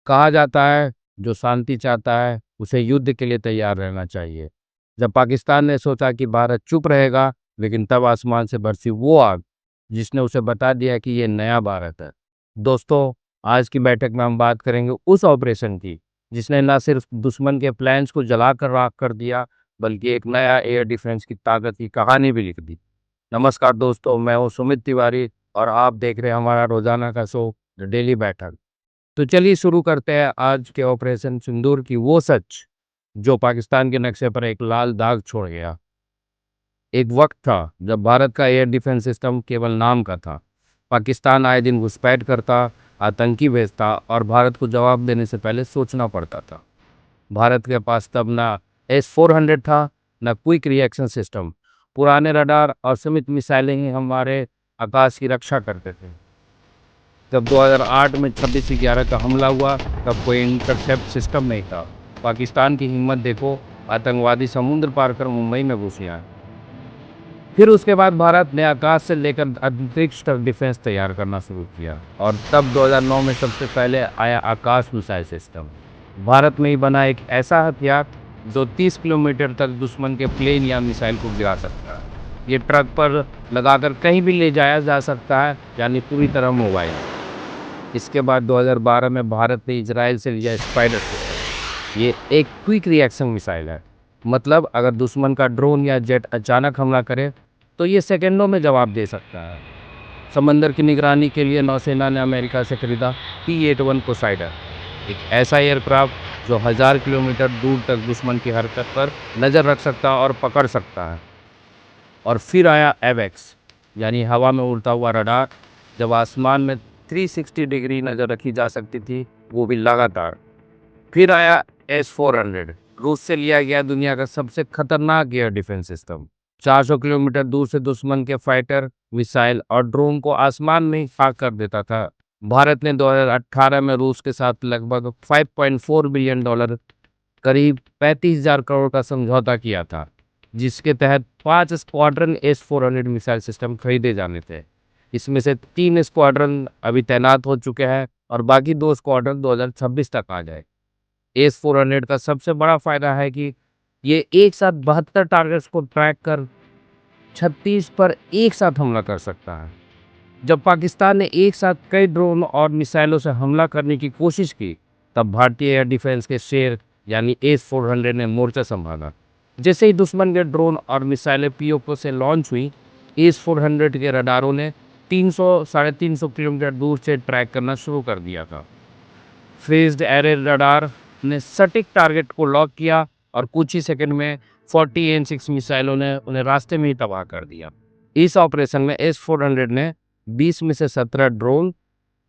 कहा जाता है जो शांति चाहता है उसे युद्ध के लिए तैयार रहना चाहिए। जब पाकिस्तान ने सोचा कि भारत चुप रहेगा, लेकिन तब आसमान से बरसी वो आग जिसने उसे बता दिया कि ये नया भारत है। दोस्तों, आज की बैठक में हम बात करेंगे उस ऑपरेशन की जिसने न सिर्फ दुश्मन के प्लान्स को जलाकर राख कर दिया, बल्कि एक नया एयर डिफेंस की ताकत की कहानी भी लिख दी। नमस्कार दोस्तों, मैं हूँ सुमित तिवारी और आप देख रहे हैं हमारा रोजाना का शो द डेली बैठक। तो चलिए शुरू करते हैं आज के ऑपरेशन सिंदूर की वो सच जो पाकिस्तान के नक्शे पर एक लाल दाग छोड़ गया। एक वक्त था जब भारत का एयर डिफेंस सिस्टम केवल नाम का था। पाकिस्तान आए दिन घुसपैठ करता, आतंकी भेजता और भारत को जवाब देने से पहले सोचना पड़ता था। भारत के पास तब ना S-400 था, न क्विक रिएक्शन सिस्टम। पुराने रडार और सीमित मिसाइलें ही हमारे आकाश की रक्षा करते थे। जब 2008 में 26/11 का हमला हुआ, तब कोई इंटरसेप्ट सिस्टम नहीं था। पाकिस्तान की हिम्मत देखो, आतंकवादी समुद्र पार कर मुंबई में घुस आए। फिर उसके बाद भारत ने आकाश से लेकर अंतरिक्ष तक डिफेंस तैयार करना शुरू किया और तब 2009 में सबसे पहले आया आकाश मिसाइल सिस्टम। भारत में ही बना एक ऐसा हथियार जो 30 किलोमीटर तक दुश्मन के प्लेन या मिसाइल को गिरा सकता है। ये ट्रक पर लगाकर कहीं भी ले जाया जा सकता है, यानी पूरी तरह मोबाइल। इसके बाद 2012 में भारत ने इजराइल से लिया स्पाइडर सिस्टम। ये एक क्विक रिएक्शन मिसाइल है। मतलब अगर दुश्मन का ड्रोन या जेट अचानक हमला करे तो ये सेकंडों में जवाब दे सकता है। समंदर की निगरानी के लिए नौसेना ने अमेरिका से खरीदा P-81 पोसाइडर, एक ऐसा एयरक्राफ्ट जो 1000 किलोमीटर दूर तक दुश्मन की हरकत पर नज़र रख सकता और पकड़ सकता है। और फिर आया एवेक्स, यानी हवा में उड़ता हुआ रडार। जब आसमान में 360 डिग्री नज़र रखी जा सकती थी, वो भी लगातार। फिर आया S-400, रूस से लिया गया दुनिया का सबसे खतरनाक एयर डिफेंस सिस्टम। 400 किलोमीटर दूर से दुश्मन के फाइटर, मिसाइल और ड्रोन को आसमान में ही खाक कर देता था। भारत ने 2018 में रूस के साथ लगभग $5.4 बिलियन, करीब 35,000 करोड़ का समझौता किया था, जिसके तहत 5 स्क्वाड्रन S-400 मिसाइल सिस्टम खरीदे जाने थे। इसमें से 3 स्क्वाड्रन अभी तैनात हो चुके हैं और बाकी 2 स्क्वाड्रन 2026 तक आ जाए। S-400 का सबसे बड़ा फायदा है कि ये एक साथ 72 टारगेट्स को ट्रैक कर 36 पर एक साथ हमला कर सकता है। जब पाकिस्तान ने एक साथ कई ड्रोन और मिसाइलों से हमला करने की कोशिश की, तब भारतीय एयर डिफेंस के शेर यानी S-400 ने मोर्चा संभाला। जैसे ही दुश्मन के ड्रोन और मिसाइलें पीओके से लॉन्च हुई, S-400 के रडारों ने 300 साढ़े 300 किलोमीटर दूर से ट्रैक करना शुरू कर दिया था। फेज्ड एरे रडार ने सटीक टारगेट को लॉक किया और कुछ ही सेकंड में 40 N-6 मिसाइलों ने उन्हें रास्ते में ही तबाह कर दिया। इस ऑपरेशन में S-400 ने 20 में से 17 ड्रोन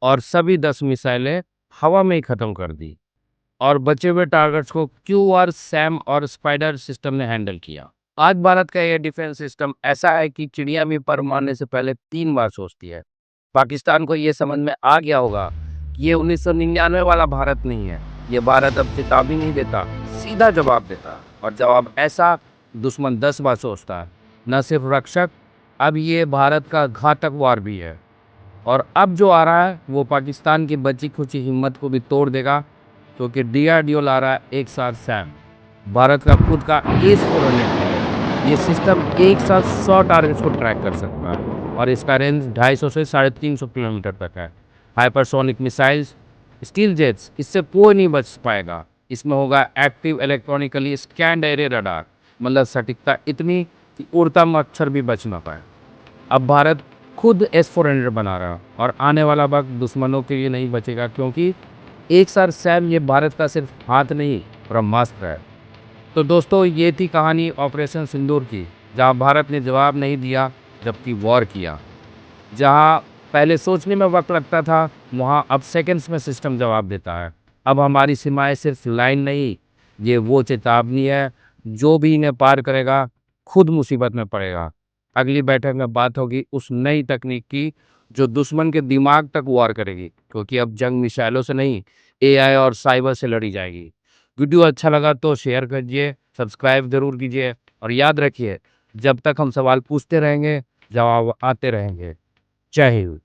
और सभी 10 मिसाइलें हवा में ही खत्म कर दी और बचे हुए टारगेट्स को QR, सैम और स्पाइडर सिस्टम ने हैंडल किया। आज भारत का एयर डिफेंस सिस्टम ऐसा है कि चिड़िया भी पर मारने से पहले 3 बार सोचती है। पाकिस्तान को ये समझ में आ गया होगा कि ये 1999 वाला भारत नहीं है। ये भारत अब चेतावनी नहीं देता, सीधा जवाब देता। और जवाब ऐसा दुश्मन 10 बार सोचता है। न सिर्फ रक्षक, अब ये भारत का घातक वार भी है। और अब जो आ रहा है वो पाकिस्तान की बची खुची हिम्मत को भी तोड़ देगा, क्योंकि DRDO ला रहा है एक साथ सैम, भारत का खुद का S-400 है। ये सिस्टम एक साथ 100 टारगेट्स को ट्रैक कर सकता है और इसका रेंज 250 से 350 किलोमीटर तक है। हाइपरसोनिक मिसाइल्स, स्टील जेट्स, इससे कोई नहीं बच पाएगा। इसमें होगा active electronically scanned array radar, मतलब सटीकता इतनी कि उड़ता मच्छर भी बच ना पाए। अब भारत खुद S-400 बना रहा है और आने वाला वक्त दुश्मनों के लिए नहीं बचेगा, क्योंकि एक साथ सैम ये भारत का सिर्फ हाथ नहीं, ब्रह्मास्त्र है। तो दोस्तों, ये थी कहानी ऑपरेशन सिंदूर की, जहां भारत ने जवाब नहीं दिया जबकि वॉर किया। जहां पहले सोचने में वक्त लगता था, वहां अब सेकंड्स में सिस्टम जवाब देता है। अब हमारी सीमाएं सिर्फ लाइन नहीं, ये वो चेतावनी है, जो भी इन्हें पार करेगा खुद मुसीबत में पड़ेगा। अगली बैठक में बात होगी उस नई तकनीक की जो दुश्मन के दिमाग तक वार करेगी, क्योंकि अब जंग मिसाइलों से नहीं, AI और साइबर से लड़ी जाएगी। वीडियो अच्छा लगा तो शेयर कीजिए, सब्सक्राइब जरूर कीजिए और याद रखिए, जब तक हम सवाल पूछते रहेंगे, जवाब आते रहेंगे। जय हिंद।